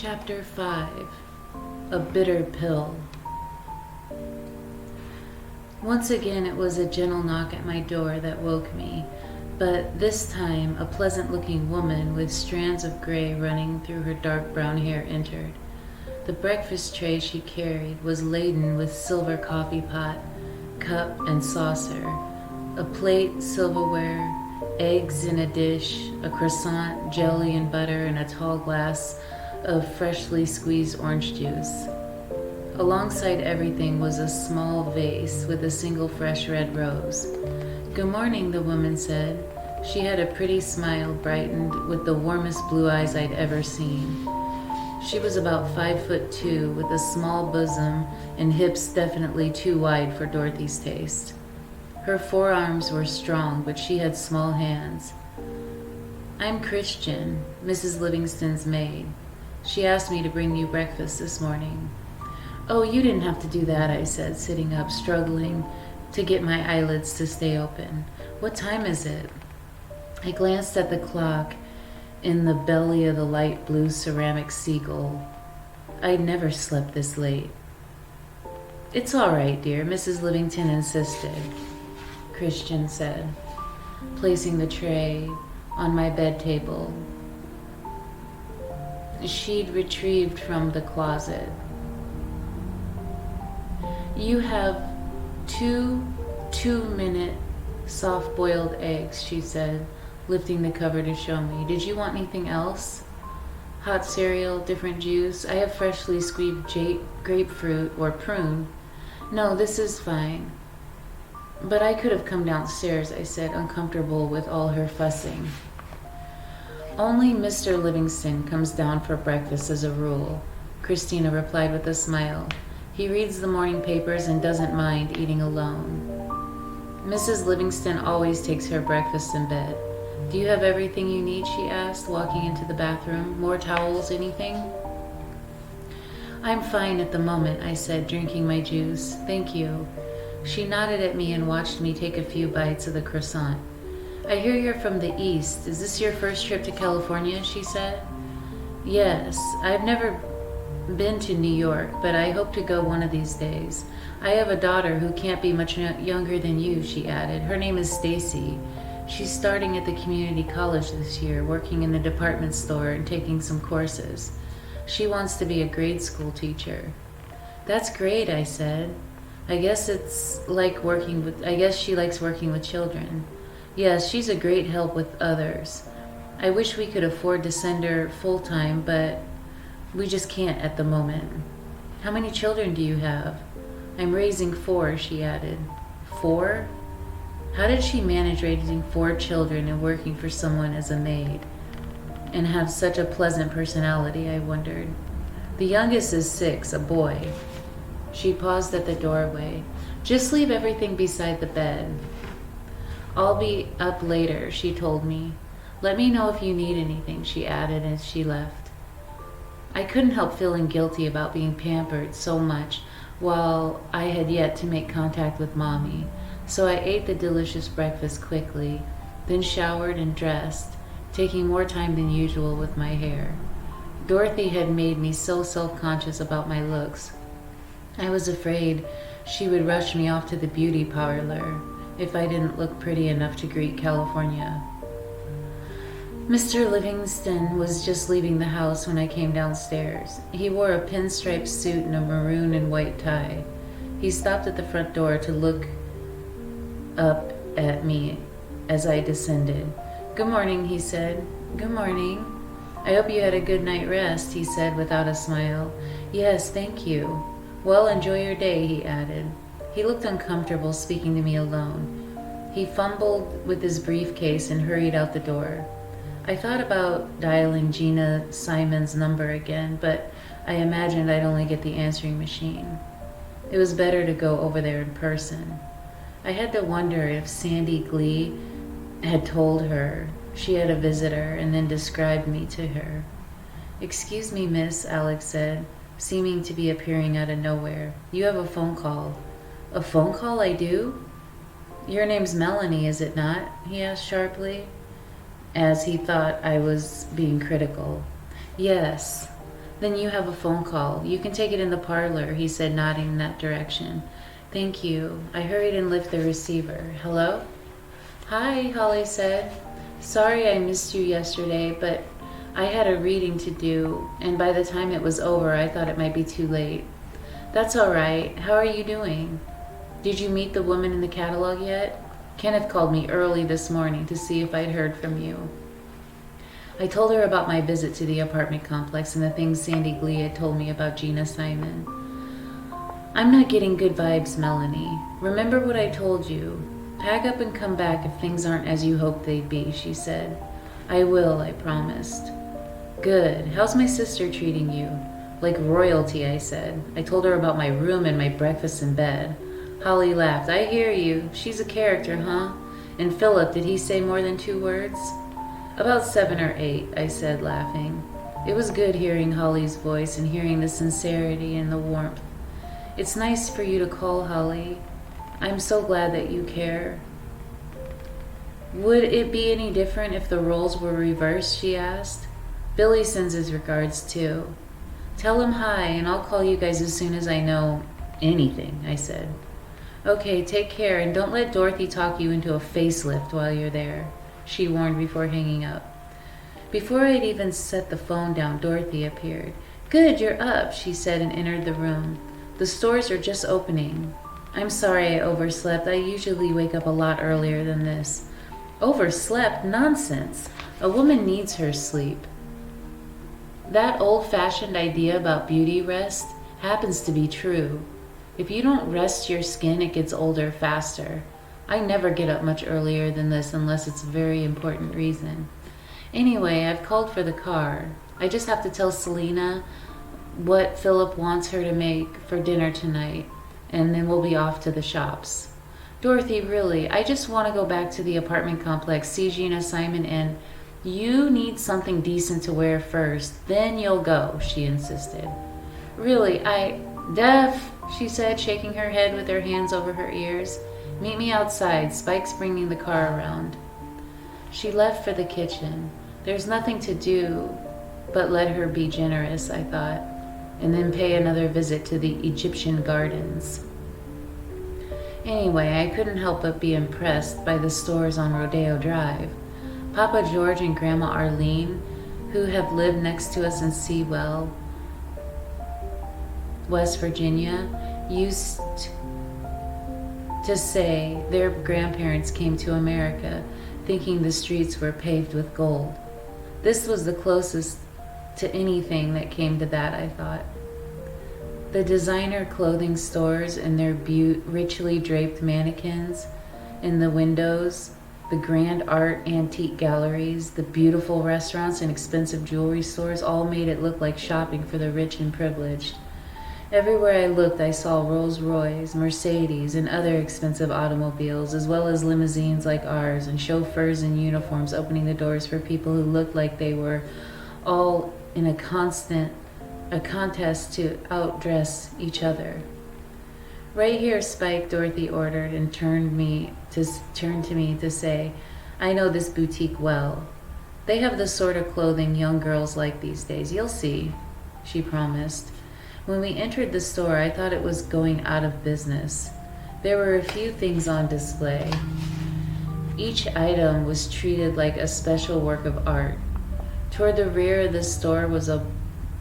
Chapter 5. A Bitter Pill. Once again it was a gentle knock at my door that woke me, but this time a pleasant-looking woman with strands of gray running through her dark brown hair entered. The breakfast tray she carried was laden with silver coffee pot, cup, and saucer, a plate, silverware, eggs in a dish, a croissant, jelly and butter, and a tall glass of freshly squeezed orange juice. Alongside everything was a small vase with a single fresh red rose. "Good morning," the woman said. She had a pretty smile brightened with the warmest blue eyes I'd ever seen. She was about 5'2", with a small bosom and hips definitely too wide for Dorothy's taste. Her forearms were strong, but she had small hands. "I'm Christian, Mrs. Livingston's maid. She asked me to bring you breakfast this morning." "Oh, you didn't have to do that," I said, sitting up, struggling to get my eyelids to stay open. "What time is it?" I glanced at the clock in the belly of the light blue ceramic seagull. I'd never slept this late. "It's all right, dear. Mrs. Livingston insisted," Christian said, placing the tray on my bed table she'd retrieved from the closet. "You have two-minute soft-boiled eggs," she said, lifting the cover to show me. "Did you want anything else? Hot cereal, different juice? I have freshly squeezed grapefruit or prune." "No, this is fine." "But I could have come downstairs," I said, uncomfortable with all her fussing. "Only Mr. Livingston comes down for breakfast as a rule," Christina replied with a smile. "He reads the morning papers and doesn't mind eating alone." "Mrs. Livingston always takes her breakfast in bed. Do you have everything you need?" she asked, walking into the bathroom. "More towels, anything?" "I'm fine at the moment," I said, drinking my juice. "Thank you." She nodded at me and watched me take a few bites of the croissant. "I hear you're from the East. Is this your first trip to California?" she said. "Yes. I've never been to New York, but I hope to go one of these days. I have a daughter who can't be much younger than you," she added. "Her name is Stacy. She's starting at the community college this year, working in the department store and taking some courses. She wants to be a grade school teacher." "That's great," I said. I guess she likes working with children." "Yes, she's a great help with others. I wish we could afford to send her full-time, but we just can't at the moment." "How many children do you have?" "I'm raising 4, she added. 4? How did she manage raising 4 children and working for someone as a maid? And have such a pleasant personality, I wondered. "The youngest is 6, a boy." She paused at the doorway. "Just leave everything beside the bed. I'll be up later," she told me. "Let me know if you need anything," she added as she left. I couldn't help feeling guilty about being pampered so much while I had yet to make contact with Mommy, so I ate the delicious breakfast quickly, then showered and dressed, taking more time than usual with my hair. Dorothy had made me so self-conscious about my looks. I was afraid she would rush me off to the beauty parlor if I didn't look pretty enough to greet California. Mr. Livingston was just leaving the house when I came downstairs. He wore a pinstripe suit and a maroon and white tie. He stopped at the front door to look up at me as I descended. "Good morning," he said. "Good morning. I hope you had a good night rest," he said without a smile. "Yes, thank you." "Well, enjoy your day," he added. He looked uncomfortable speaking to me alone. He fumbled with his briefcase and hurried out the door. I thought about dialing Gina Simon's number again, but I imagined I'd only get the answering machine. It was better to go over there in person. I had to wonder if Sandy Glee had told her she had a visitor and then described me to her. "Excuse me, miss," Alex said, seeming to be appearing out of nowhere. "You have a phone call." "A phone call, I do? Your name's Melanie, is it not?" he asked sharply, as he thought I was being critical. "Yes." Then you have a phone call. You can take it in the parlor, he said, nodding in that direction. Thank you. I hurried and lifted the receiver. Hello? Hi, Holly said. Sorry I missed you yesterday, but I had a reading to do, and by the time it was over, I thought it might be too late. That's all right. How are you doing? Did you meet the woman in the catalog yet? Kenneth called me early this morning to see if I'd heard from you. I told her about my visit to the apartment complex and the things Sandy Glee had told me about Gina Simon. I'm not getting good vibes, Melanie. Remember what I told you. Pack up and come back if things aren't as you hoped they'd be, she said. I will, I promised. Good. How's my sister treating you? Like royalty, I said. I told her about my room and my breakfast in bed. Holly laughed. I hear you. She's a character, huh? And Philip, did he say more than 2 words? About 7 or 8, I said, laughing. It was good hearing Holly's voice and hearing the sincerity and the warmth. It's nice for you to call, Holly. I'm so glad that you care. Would it be any different if the roles were reversed, she asked. Billy sends his regards, too. Tell him hi, and I'll call you guys as soon as I know anything, I said. Okay, take care, and don't let Dorothy talk you into a facelift while you're there, she warned before hanging up. Before I'd even set the phone down, Dorothy appeared. Good, you're up, she said and entered the room. The stores are just opening. I'm sorry I overslept. I usually wake up a lot earlier than this. Overslept? Nonsense. A woman needs her sleep. That old-fashioned idea about beauty rest happens to be true. If you don't rest your skin, it gets older faster. I never get up much earlier than this unless it's a very important reason. Anyway, I've called for the car. I just have to tell Selena what Philip wants her to make for dinner tonight, and then we'll be off to the shops. Dorothy, really, I just want to go back to the apartment complex, see Gina Simon, and you need something decent to wear first, then you'll go, she insisted. Really, Deaf, she said, shaking her head with her hands over her ears. Meet me outside. Spike's bringing the car around. She left for the kitchen. There's nothing to do but let her be generous, I thought, and then pay another visit to the Egyptian gardens. Anyway, I couldn't help but be impressed by the stores on Rodeo Drive. Papa George and Grandma Arlene, who have lived next to us in Sewell, West Virginia, used to say their grandparents came to America thinking the streets were paved with gold. This was the closest to anything that came to that, I thought. The designer clothing stores and their richly draped mannequins in the windows, the grand art antique galleries, the beautiful restaurants and expensive jewelry stores all made it look like shopping for the rich and privileged. Everywhere I looked, I saw Rolls-Royce, Mercedes, and other expensive automobiles, as well as limousines like ours, and chauffeurs in uniforms opening the doors for people who looked like they were all in a contest to outdress each other. Right here, Spike, Dorothy ordered, and turned to me to say, I know this boutique well. They have the sort of clothing young girls like these days. You'll see, she promised. When we entered the store, I thought it was going out of business. There were a few things on display. Each item was treated like a special work of art. Toward the rear of the store was a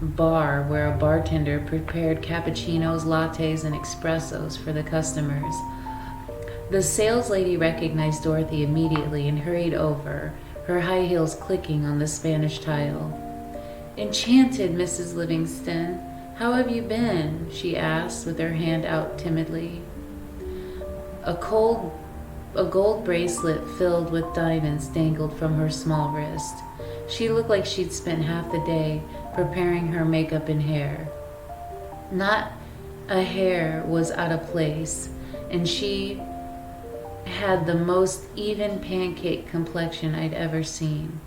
bar where a bartender prepared cappuccinos, lattes, and espressos for the customers. The sales lady recognized Dorothy immediately and hurried over, her high heels clicking on the Spanish tile. Enchanted, Mrs. Livingston. How have you been? She asked, with her hand out timidly. A gold bracelet filled with diamonds dangled from her small wrist. She looked like she'd spent half the day preparing her makeup and hair. Not a hair was out of place, and she had the most even pancake complexion I'd ever seen,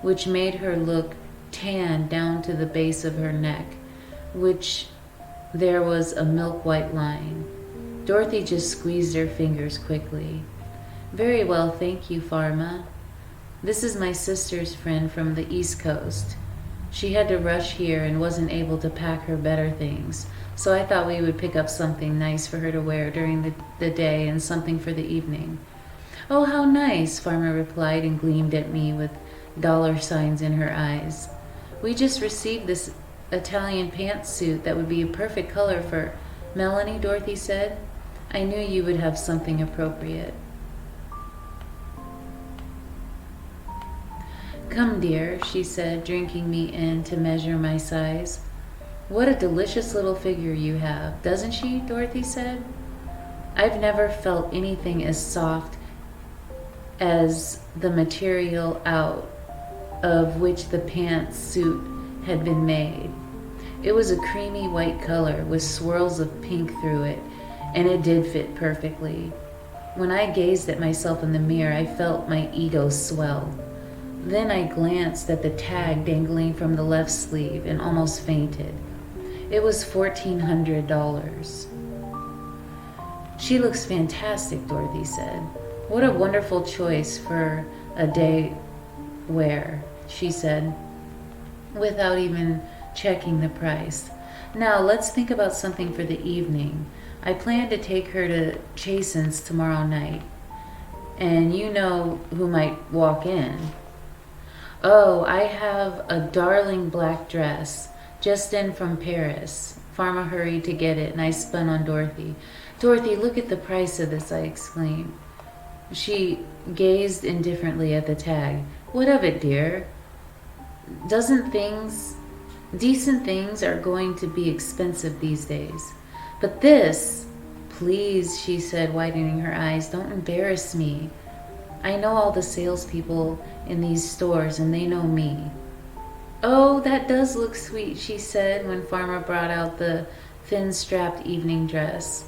which made her look tan down to the base of her neck, which there was a milk-white line. Dorothy just squeezed her fingers quickly. Very well, thank you, Pharma. This is my sister's friend from the East Coast. She had to rush here and wasn't able to pack her better things, so I thought we would pick up something nice for her to wear during the day and something for the evening. Oh, how nice, Farmer replied and gleamed at me with dollar signs in her eyes. We just received this Italian pantsuit that would be a perfect color for Melanie, Dorothy said. I knew you would have something appropriate. Come, dear, she said, drinking me in to measure my size. What a delicious little figure you have, doesn't she? Dorothy said. I've never felt anything as soft as the material out of which the pantsuit had been made. It was a creamy white color with swirls of pink through it, and it did fit perfectly. When I gazed at myself in the mirror, I felt my ego swell. Then I glanced at the tag dangling from the left sleeve and almost fainted. It was $1,400. She looks fantastic, Dorothy said. What a wonderful choice for a day wear, she said, without even checking the price. Now let's think about something for the evening. I plan to take her to Chasen's tomorrow night. And you know who might walk in. Oh, I have a darling black dress, just in from Paris. Pharma hurried to get it, and I spun on Dorothy. Dorothy, look at the price of this, I exclaimed. She gazed indifferently at the tag. What of it, dear? Decent things are going to be expensive these days. But this, please, she said, widening her eyes, don't embarrass me. I know all the salespeople in these stores, and they know me. Oh, that does look sweet, she said when Farmer brought out the thin-strapped evening dress.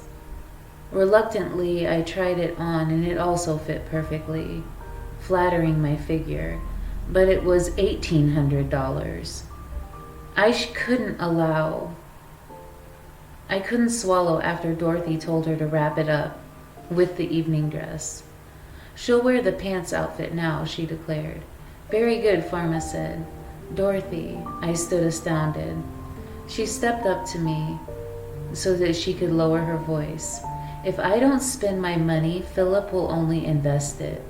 Reluctantly, I tried it on, and it also fit perfectly, flattering my figure. But it was $1,800. I couldn't swallow after Dorothy told her to wrap it up with the evening dress. She'll wear the pants outfit now, she declared. Very good, Pharma said. Dorothy, I stood astounded. She stepped up to me so that she could lower her voice. If I don't spend my money, Philip will only invest it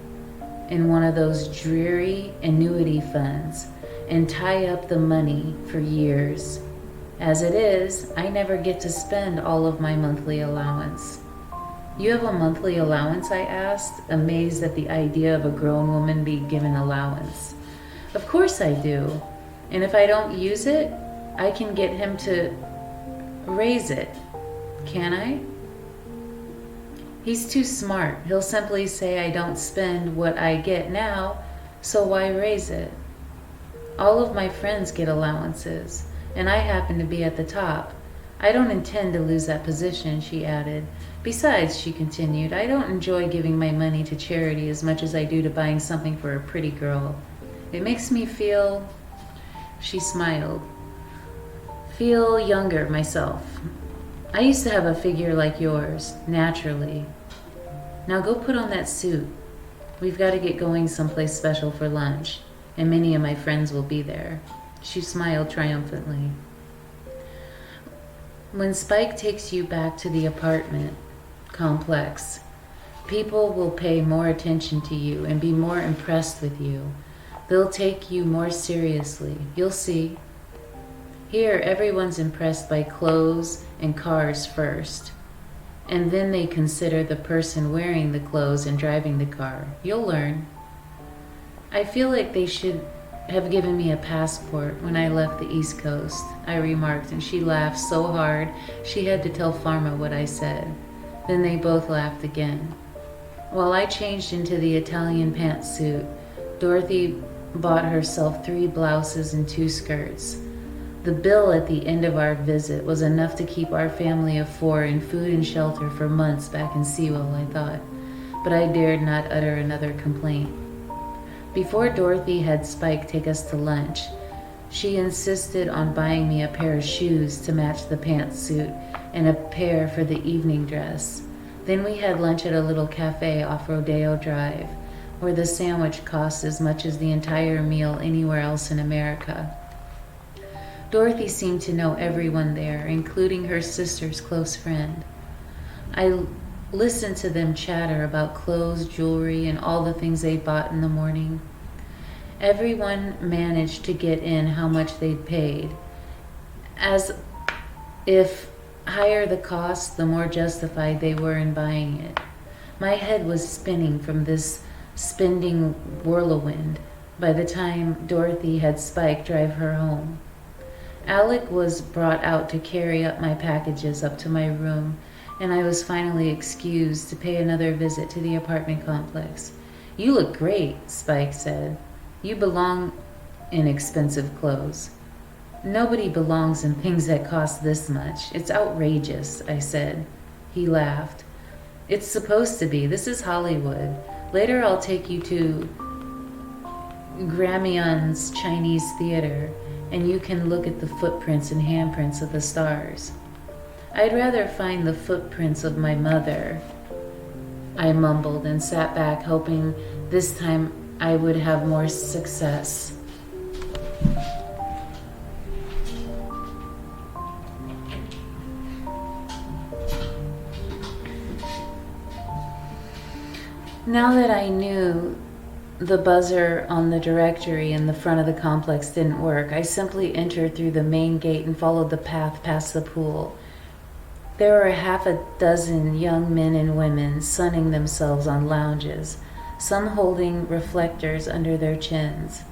in one of those dreary annuity funds and tie up the money for years. As it is, I never get to spend all of my monthly allowance. You have a monthly allowance? I asked, amazed at the idea of a grown woman being given allowance. Of course I do. And if I don't use it, I can get him to raise it. Can I? He's too smart. He'll simply say I don't spend what I get now, so why raise it? All of my friends get allowances, and I happen to be at the top. I don't intend to lose that position, she added. Besides, she continued, I don't enjoy giving my money to charity as much as I do to buying something for a pretty girl. It makes me feel, she smiled, feel younger myself. I used to have a figure like yours, naturally. Now go put on that suit. We've got to get going someplace special for lunch, and many of my friends will be there. She smiled triumphantly. When Spike takes you back to the apartment complex, people will pay more attention to you and be more impressed with you. They'll take you more seriously. You'll see. Here, everyone's impressed by clothes and cars first, and then they consider the person wearing the clothes and driving the car. You'll learn. I feel like they should have given me a passport when I left the East Coast, I remarked, and she laughed so hard she had to tell Pharma what I said. Then they both laughed again. While I changed into the Italian pantsuit, Dorothy bought herself 3 blouses and 2 skirts. The bill at the end of our visit was enough to keep our family of 4 in food and shelter for months back in Sewell, I thought, but I dared not utter another complaint. Before Dorothy had Spike take us to lunch, she insisted on buying me a pair of shoes to match the pantsuit and a pair for the evening dress. Then we had lunch at a little cafe off Rodeo Drive, where the sandwich cost as much as the entire meal anywhere else in America. Dorothy seemed to know everyone there, including her sister's close friend. I listened to them chatter about clothes, jewelry, and all the things they bought in the morning. Everyone managed to get in how much they'd paid, as if higher the cost, the more justified they were in buying it. My head was spinning from this spending whirlwind by the time Dorothy had Spike drive her home. Alec was brought out to carry up my packages up to my room, and I was finally excused to pay another visit to the apartment complex. "You look great," Spike said. "You belong in expensive clothes." "Nobody belongs in things that cost this much. It's outrageous," I said. He laughed. "It's supposed to be. This is Hollywood. Later I'll take you to Gramion's Chinese theater, and you can look at the footprints and handprints of the stars." "I'd rather find the footprints of my mother," I mumbled and sat back, hoping this time I would have more success. Now that I knew the buzzer on the directory in the front of the complex didn't work, I simply entered through the main gate and followed the path past the pool. There were half a dozen young men and women sunning themselves on lounges, some holding reflectors under their chins.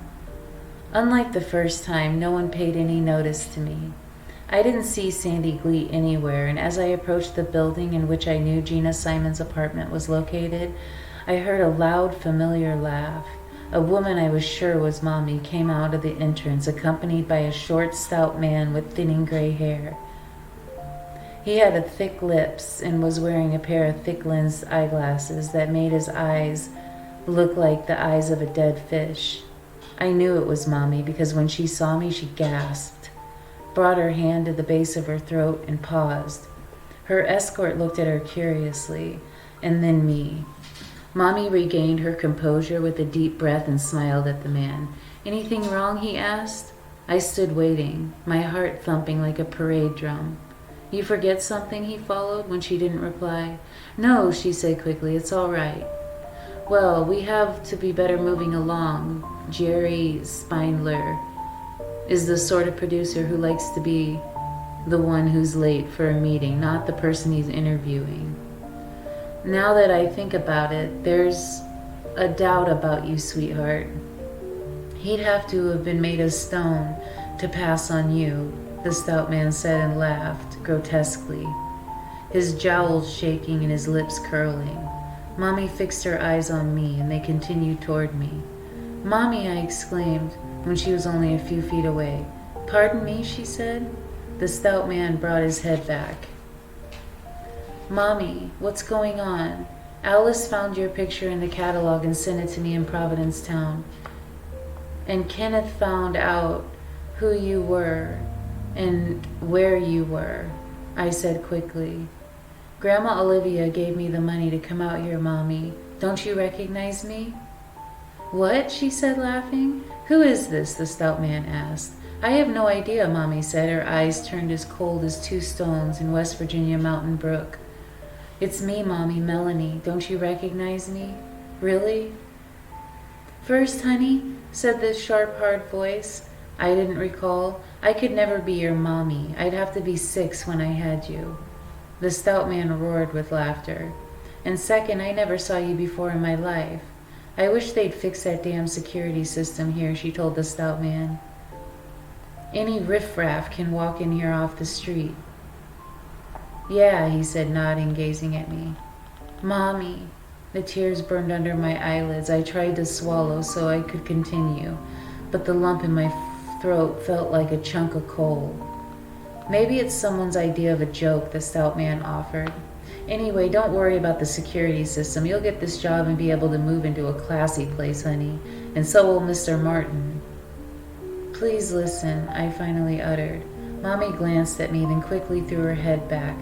Unlike the first time, no one paid any notice to me. I didn't see Sandy Glee anywhere, and as I approached the building in which I knew Gina Simon's apartment was located, I heard a loud, familiar laugh. A woman I was sure was Mommy came out of the entrance, accompanied by a short, stout man with thinning gray hair. He had thick lips and was wearing a pair of thick-lensed eyeglasses that made his eyes look like the eyes of a dead fish. I knew it was Mommy because when she saw me, she gasped, brought her hand to the base of her throat, and paused. Her escort looked at her curiously, and then me. Mommy regained her composure with a deep breath and smiled at the man. "Anything wrong?" he asked. I stood waiting, my heart thumping like a parade drum. "You forget something?" he followed when she didn't reply. "No," she said quickly, "it's all right." "Well, we have to be better moving along. Jerry Spindler is the sort of producer who likes to be the one who's late for a meeting, not the person he's interviewing. Now that I think about it, there's a doubt about you, sweetheart. He'd have to have been made of stone to pass on you," the stout man said and laughed grotesquely, his jowls shaking and his lips curling. Mommy fixed her eyes on me, and they continued toward me. "Mommy," I exclaimed when she was only a few feet away. "Pardon me," she said. The stout man brought his head back. "Mommy, what's going on? Alice found your picture in the catalog and sent it to me in Providence Town. And Kenneth found out who you were and where you were," I said quickly. "Grandma Olivia gave me the money to come out here, Mommy. Don't you recognize me?" "What?" she said, laughing. "Who is this?" the stout man asked. "I have no idea," Mommy said, her eyes turned as cold as two stones in West Virginia mountain brook. "It's me, Mommy, Melanie. Don't you recognize me? Really?" "First, honey," said this sharp, hard voice. I didn't recall. "I could never be your Mommy. I'd have to be 6 when I had you." The stout man roared with laughter. "And second, I never saw you before in my life. I wish they'd fix that damn security system here," she told the stout man. "Any riffraff can walk in here off the street." "Yeah," he said, nodding, gazing at me. "Mommy." The tears burned under my eyelids. I tried to swallow so I could continue, but the lump in my throat felt like a chunk of coal. "Maybe it's someone's idea of a joke," the stout man offered. "Anyway, don't worry about the security system. You'll get this job and be able to move into a classy place, honey. And so will Mr. Martin." "Please listen," I finally uttered. Mommy glanced at me, then quickly threw her head back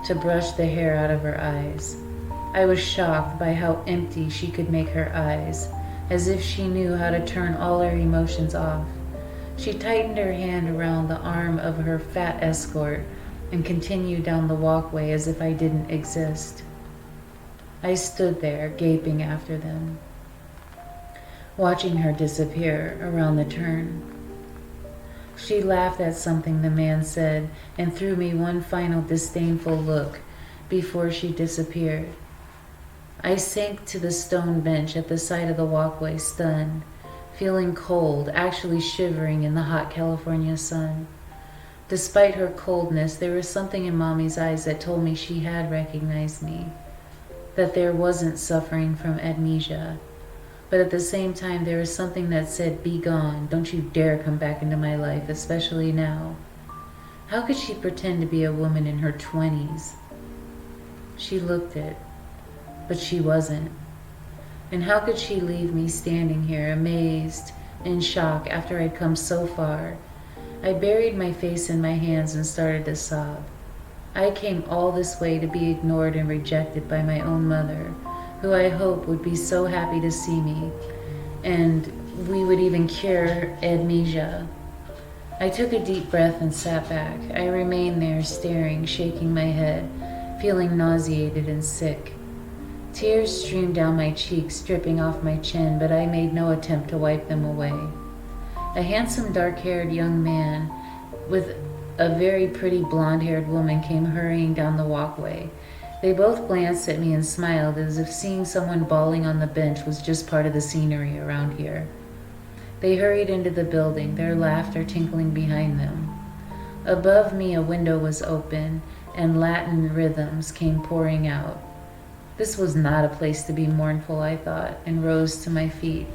to brush the hair out of her eyes. I was shocked by how empty she could make her eyes, as if she knew how to turn all her emotions off. She tightened her hand around the arm of her fat escort and continued down the walkway as if I didn't exist. I stood there, gaping after them, watching her disappear around the turn. She laughed at something the man said and threw me one final disdainful look before she disappeared. I sank to the stone bench at the side of the walkway, stunned, feeling cold, actually shivering in the hot California sun. Despite her coldness, there was something in Mommy's eyes that told me she had recognized me, that there wasn't suffering from amnesia. But at the same time, there was something that said, "Be gone, don't you dare come back into my life, especially now." How could she pretend to be a woman in her 20s? She looked it, but she wasn't. And how could she leave me standing here, amazed, in shock, after I'd come so far? I buried my face in my hands and started to sob. I came all this way to be ignored and rejected by my own mother, who I hope would be so happy to see me, and we would even cure amnesia. I took a deep breath and sat back. I remained there, staring, shaking my head, feeling nauseated and sick. Tears streamed down my cheeks, dripping off my chin, but I made no attempt to wipe them away. A handsome, dark-haired young man with a very pretty blonde-haired woman came hurrying down the walkway. They both glanced at me and smiled, as if seeing someone bawling on the bench was just part of the scenery around here. They hurried into the building, their laughter tinkling behind them. Above me, a window was open, and Latin rhythms came pouring out. This was not a place to be mournful, I thought, and rose to my feet.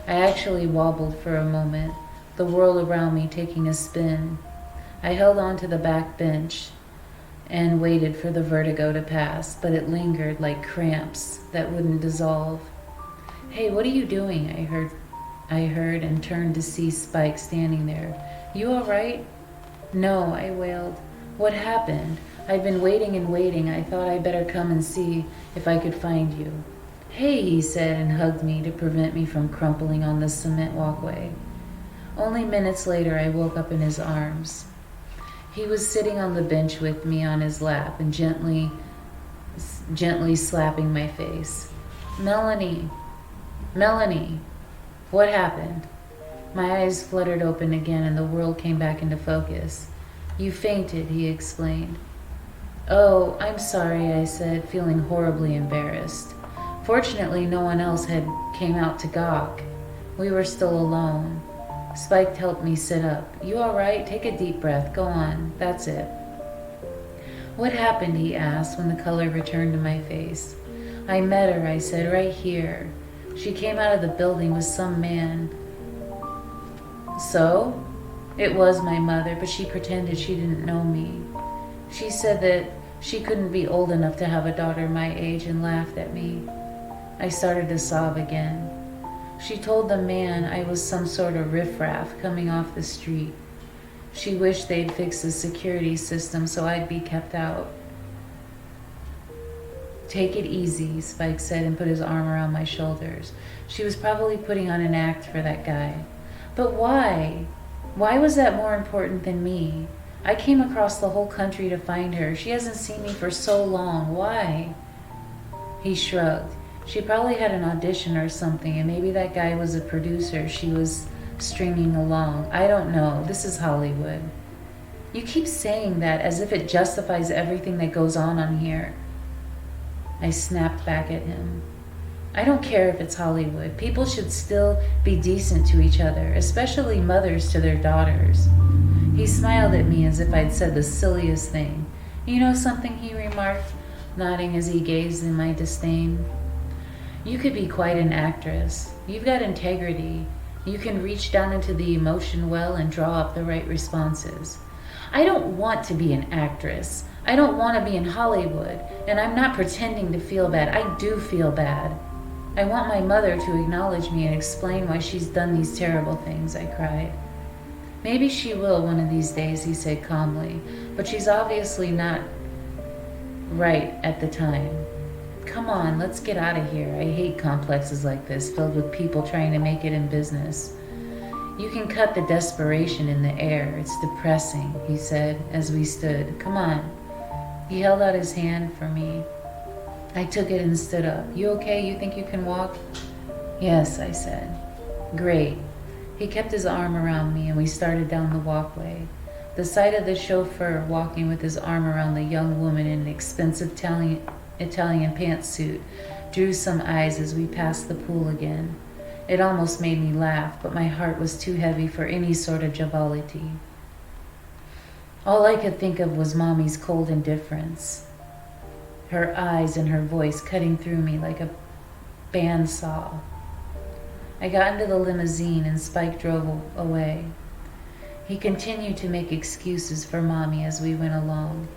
I actually wobbled for a moment, the world around me taking a spin. I held on to the back bench and waited for the vertigo to pass, but it lingered like cramps that wouldn't dissolve. "Hey, what are you doing?" I heard and turned to see Spike standing there. "You all right?" "No," I wailed. "What happened? I've been waiting and waiting. I thought I'd better come and see if I could find you." "Hey," he said and hugged me to prevent me from crumpling on the cement walkway. Only minutes later, I woke up in his arms. He was sitting on the bench with me on his lap and gently slapping my face. Melanie, what happened?" My eyes fluttered open again and the world came back into focus. "You fainted," he explained. "Oh, I'm sorry," I said, feeling horribly embarrassed. Fortunately, no one else had came out to gawk. We were still alone. Spike helped me sit up. "You all right? Take a deep breath. Go on. That's it." "What happened?" he asked when the color returned to my face. "I met her," I said, "right here. She came out of the building with some man." "So?" "It was my mother, but she pretended she didn't know me. She said that she couldn't be old enough to have a daughter my age and laughed at me." I started to sob again. She told the man I was some sort of riffraff coming off the street. She wished they'd fix the security system so I'd be kept out. "Take it easy," Spike said and put his arm around my shoulders. "She was probably putting on an act for that guy." "But why? Why was that more important than me? I came across the whole country to find her. She hasn't seen me for so long. Why?" He shrugged. "She probably had an audition or something, and maybe that guy was a producer she was stringing along. I don't know. This is Hollywood." "You keep saying that as if it justifies everything that goes on here." I snapped back at him. "I don't care if it's Hollywood. People should still be decent to each other, especially mothers to their daughters." He smiled at me as if I'd said the silliest thing. "You know something?" he remarked, nodding as he gazed in my disdain. "You could be quite an actress. You've got integrity. You can reach down into the emotion well and draw up the right responses." "I don't want to be an actress. I don't want to be in Hollywood, and I'm not pretending to feel bad. I do feel bad. I want my mother to acknowledge me and explain why she's done these terrible things," I cried. "Maybe she will one of these days," he said calmly, "but she's obviously not right at the time. Come on, let's get out of here. I hate complexes like this, filled with people trying to make it in business." You can cut the desperation in the air. It's depressing, he said as we stood. Come on. He held out his hand for me. I took it and stood up. You okay? You think you can walk? Yes, I said. Great. He kept his arm around me and we started down the walkway. The sight of the chauffeur walking with his arm around the young woman in an expensive Italian pantsuit drew some eyes as we passed the pool again. It almost made me laugh, but my heart was too heavy for any sort of joviality. All I could think of was Mommy's cold indifference, her eyes and her voice cutting through me like a bandsaw. I got into the limousine and Spike drove away. He continued to make excuses for Mommy as we went along.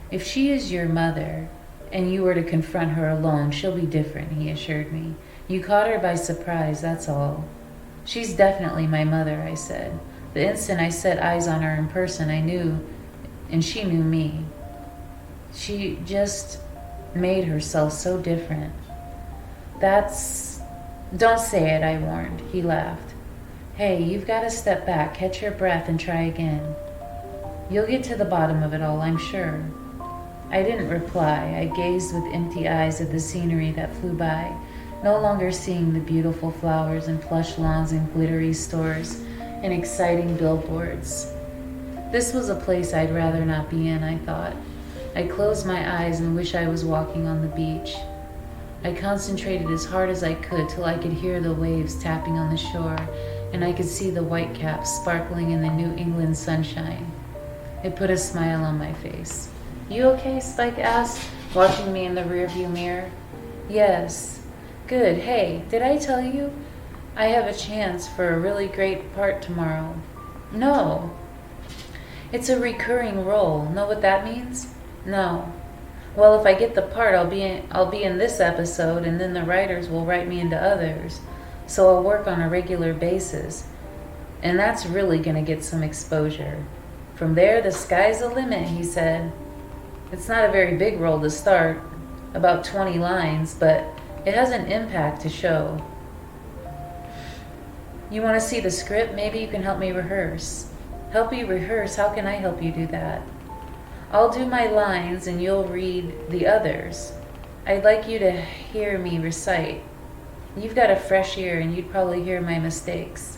If she is your mother and you were to confront her alone, she'll be different, he assured me. You caught her by surprise, that's all. She's definitely my mother, I said. The instant I set eyes on her in person, I knew, and she knew me. She just made herself so different. Don't say it, I warned. He laughed. Hey, you've got to step back, catch your breath, and try again. You'll get to the bottom of it all, I'm sure. I didn't reply. I gazed with empty eyes at the scenery that flew by, no longer seeing the beautiful flowers and plush lawns and glittery stores and exciting billboards. This was a place I'd rather not be in, I thought. I closed my eyes and wished I was walking on the beach. I concentrated as hard as I could till I could hear the waves tapping on the shore and I could see the whitecaps sparkling in the New England sunshine. It put a smile on my face. You okay? Spike asked, watching me in the rearview mirror. Yes. Good. Hey, did I tell you? I have a chance for a really great part tomorrow. No. It's a recurring role. Know what that means? No. Well, if I get the part, I'll be in this episode, and then the writers will write me into others. So I'll work on a regular basis. And that's really going to get some exposure. From there, the sky's the limit, he said. It's not a very big role to start, about 20 lines, but it has an impact to show. You want to see the script? Maybe you can help me rehearse. Help you rehearse? How can I help you do that? I'll do my lines and you'll read the others. I'd like you to hear me recite. You've got a fresh ear and you'd probably hear my mistakes.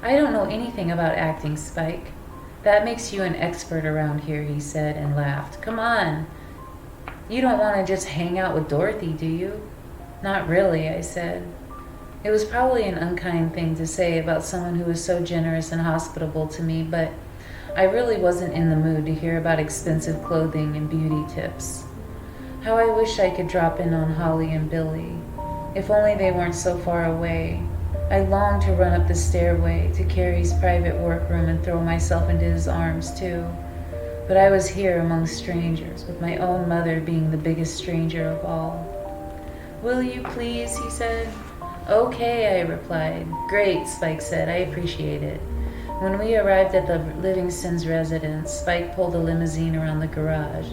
I don't know anything about acting, Spike. That makes you an expert around here, he said and laughed. Come on. You don't want to just hang out with Dorothy, do you? Not really, I said. It was probably an unkind thing to say about someone who was so generous and hospitable to me, but I really wasn't in the mood to hear about expensive clothing and beauty tips. How I wish I could drop in on Holly and Billy. If only they weren't so far away. I longed to run up the stairway to Carrie's private workroom and throw myself into his arms too. But I was here among strangers, with my own mother being the biggest stranger of all. Will you please, he said. Okay, I replied. Great, Spike said. I appreciate it. When we arrived at the Livingston's residence, Spike pulled a limousine around the garage.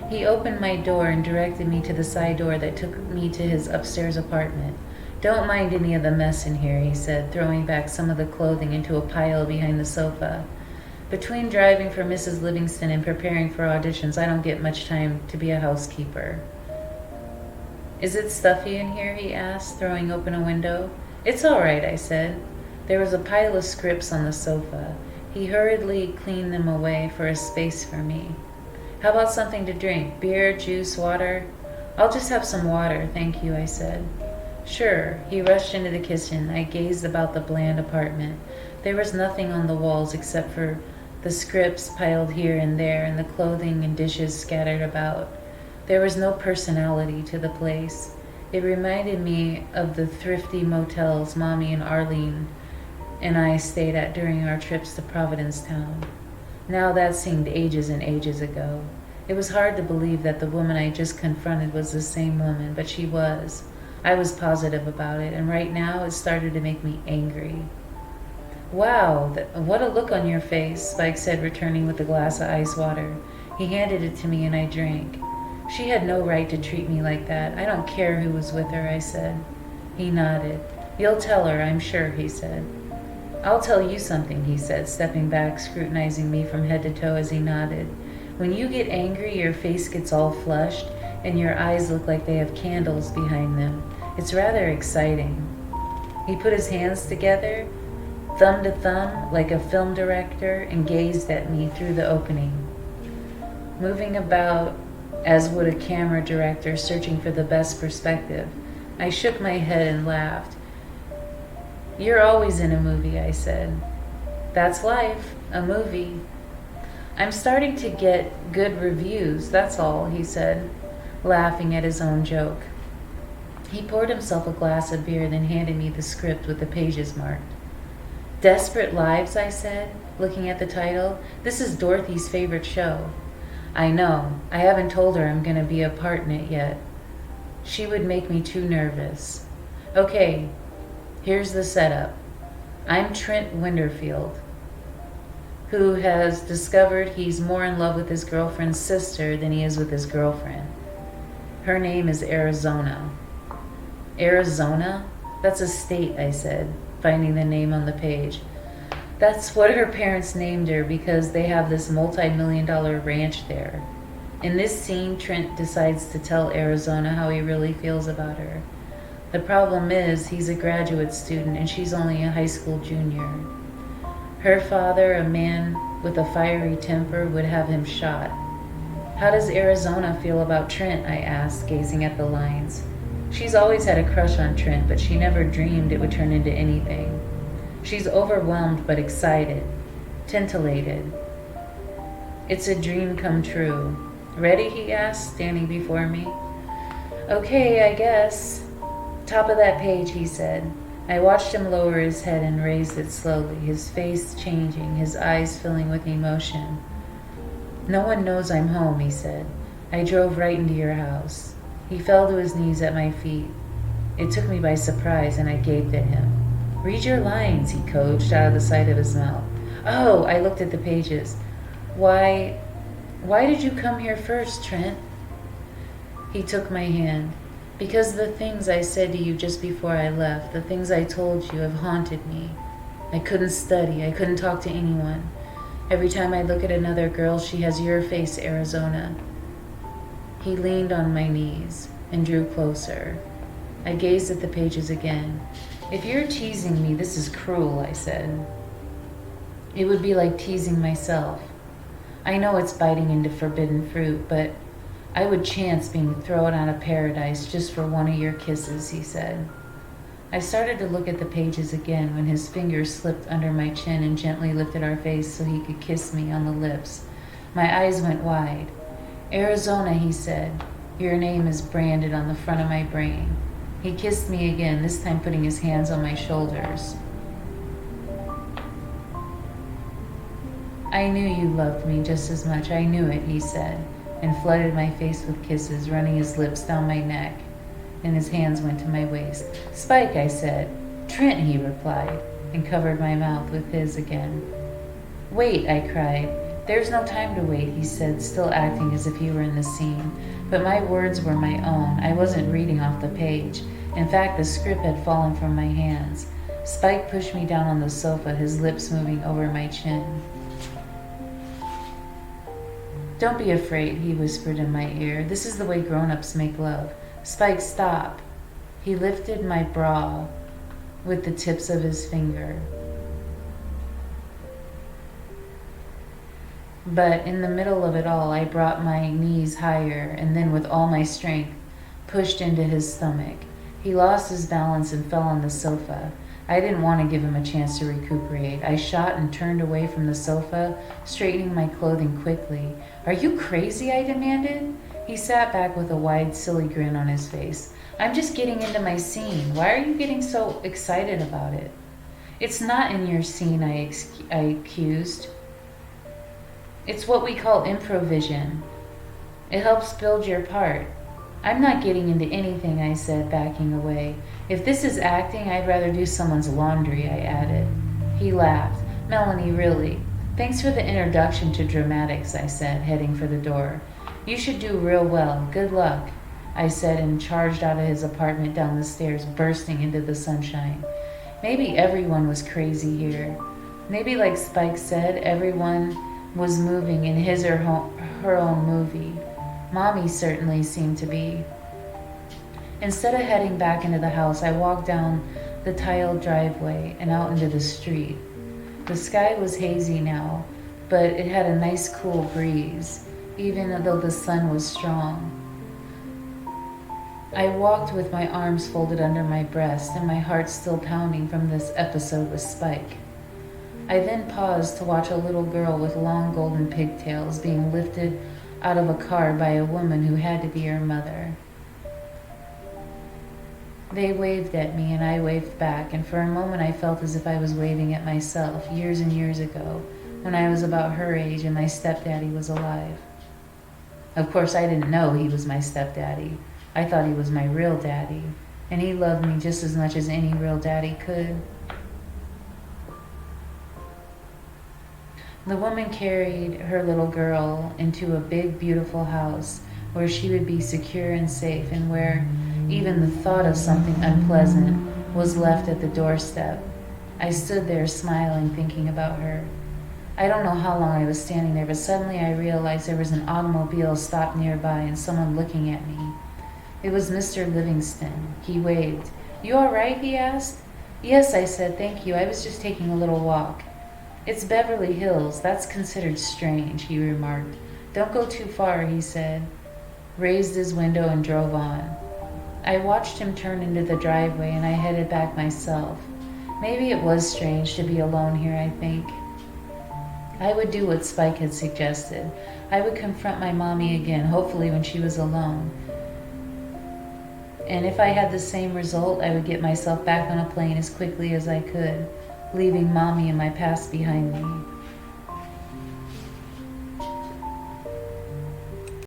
He opened my door and directed me to the side door that took me to his upstairs apartment. Don't mind any of the mess in here, he said, throwing back some of the clothing into a pile behind the sofa. Between driving for Mrs. Livingston and preparing for auditions, I don't get much time to be a housekeeper. Is it stuffy in here? He asked, throwing open a window. It's all right, I said. There was a pile of scripts on the sofa. He hurriedly cleaned them away for a space for me. How about something to drink? Beer, juice, water? I'll just have some water, thank you, I said. Sure. He rushed into the kitchen. I gazed about the bland apartment. There was nothing on the walls except for the scripts piled here and there and the clothing and dishes scattered about. There was no personality to the place. It reminded me of the thrifty motels Mommy and Arlene and I stayed at during our trips to Providencetown. Now that seemed ages and ages ago. It was hard to believe that the woman I just confronted was the same woman, but she was. I was positive about it, and right now it started to make me angry. Wow, what a look on your face, Spike said, returning with a glass of ice water. He handed it to me and I drank. She had no right to treat me like that. I don't care who was with her, I said. He nodded. You'll tell her, I'm sure, he said. I'll tell you something, he said, stepping back, scrutinizing me from head to toe as he nodded. When you get angry, your face gets all flushed, and your eyes look like they have candles behind them. It's rather exciting. He put his hands together, thumb to thumb, like a film director, and gazed at me through the opening, moving about as would a camera director searching for the best perspective. I shook my head and laughed. You're always in a movie, I said. That's life, a movie. I'm starting to get good reviews, that's all, he said, laughing at his own joke. He poured himself a glass of beer, then handed me the script with the pages marked. Desperate Lives, I said, looking at the title. This is Dorothy's favorite show. I know. I haven't told her I'm going to be a part in it yet. She would make me too nervous. Okay, here's the setup. I'm Trent Winterfield, who has discovered he's more in love with his girlfriend's sister than he is with his girlfriend. Her name is Arizona. Arizona? That's a state, I said, finding the name on the page. That's what her parents named her because they have this multi-million-dollar ranch there. In this scene, Trent decides to tell Arizona how he really feels about her. The problem is he's a graduate student and she's only a high school junior. Her father, a man with a fiery temper, would have him shot. How does Arizona feel about Trent? I asked, gazing at the lines. She's always had a crush on Trent, but she never dreamed it would turn into anything. She's overwhelmed but excited, titillated. It's a dream come true. Ready? He asked, standing before me. Okay, I guess. Top of that page, he said. I watched him lower his head and raise it slowly, his face changing, his eyes filling with emotion. No one knows I'm home, he said. I drove right into your house. He fell to his knees at my feet. It took me by surprise, and I gaped at him. Read your lines, he coached, out of the side of his mouth. Oh, I looked at the pages. Why did you come here first, Trent? He took my hand. Because the things I said to you just before I left, the things I told you have haunted me. I couldn't study. I couldn't talk to anyone. Every time I look at another girl, she has your face, Arizona. He leaned on my knees and drew closer. I gazed at the pages again. If you're teasing me, this is cruel, I said. It would be like teasing myself. I know it's biting into forbidden fruit, but I would chance being thrown out of paradise just for one of your kisses, he said. I started to look at the pages again when his fingers slipped under my chin and gently lifted our face so he could kiss me on the lips. My eyes went wide. Arizona, he said. Your name is branded on the front of my brain. He kissed me again, this time putting his hands on my shoulders. I knew you loved me just as much. I knew it, he said, and flooded my face with kisses, running his lips down my neck, and his hands went to my waist. Spike, I said. Trent, he replied, and covered my mouth with his again. Wait, I cried. There's no time to wait, he said, still acting as if he were in the scene. But my words were my own. I wasn't reading off the page. In fact, the script had fallen from my hands. Spike pushed me down on the sofa, his lips moving over my chin. Don't be afraid, he whispered in my ear. This is the way grown-ups make love. Spike, stop. He lifted my bra with the tips of his finger. But in the middle of it all, I brought my knees higher and then with all my strength pushed into his stomach. He lost his balance and fell on the sofa. I didn't want to give him a chance to recuperate. I shot and turned away from the sofa, straightening my clothing quickly. Are you crazy? I demanded. He sat back with a wide, silly grin on his face. I'm just getting into my scene. Why are you getting so excited about it? It's not in your scene, I accused. It's what we call improvision. It helps build your part. I'm not getting into anything, I said, backing away. If this is acting, I'd rather do someone's laundry, I added. He laughed. Melanie, really. Thanks for the introduction to dramatics, I said, heading for the door. You should do real well. Good luck. I said and charged out of his apartment down the stairs, bursting into the sunshine. Maybe everyone was crazy here. Maybe, like Spike said, everyone was moving in his or her own movie. Mommy certainly seemed to be. Instead of heading back into the house, I walked down the tiled driveway and out into the street. The sky was hazy now, but it had a nice cool breeze, even though the sun was strong. I walked with my arms folded under my breast and my heart still pounding from this episode with Spike. I then paused to watch a little girl with long golden pigtails being lifted out of a car by a woman who had to be her mother. They waved at me and I waved back, and for a moment I felt as if I was waving at myself years and years ago when I was about her age and my stepdaddy was alive. Of course, I didn't know he was my stepdaddy. I thought he was my real daddy, and he loved me just as much as any real daddy could. The woman carried her little girl into a big, beautiful house where she would be secure and safe, and where even the thought of something unpleasant was left at the doorstep. I stood there smiling, thinking about her. I don't know how long I was standing there, but suddenly I realized there was an automobile stopped nearby and someone looking at me. It was Mr. Livingston. He waved. "You all right?" he asked. "Yes," I said, "thank you. I was just taking a little walk." "It's Beverly Hills. That's considered strange," he remarked. "Don't go too far," he said, raised his window and drove on. I watched him turn into the driveway and I headed back myself. Maybe it was strange to be alone here, I think. I would do what Spike had suggested. I would confront my mommy again, hopefully when she was alone. And if I had the same result, I would get myself back on a plane as quickly as I could, leaving mommy and my past behind me.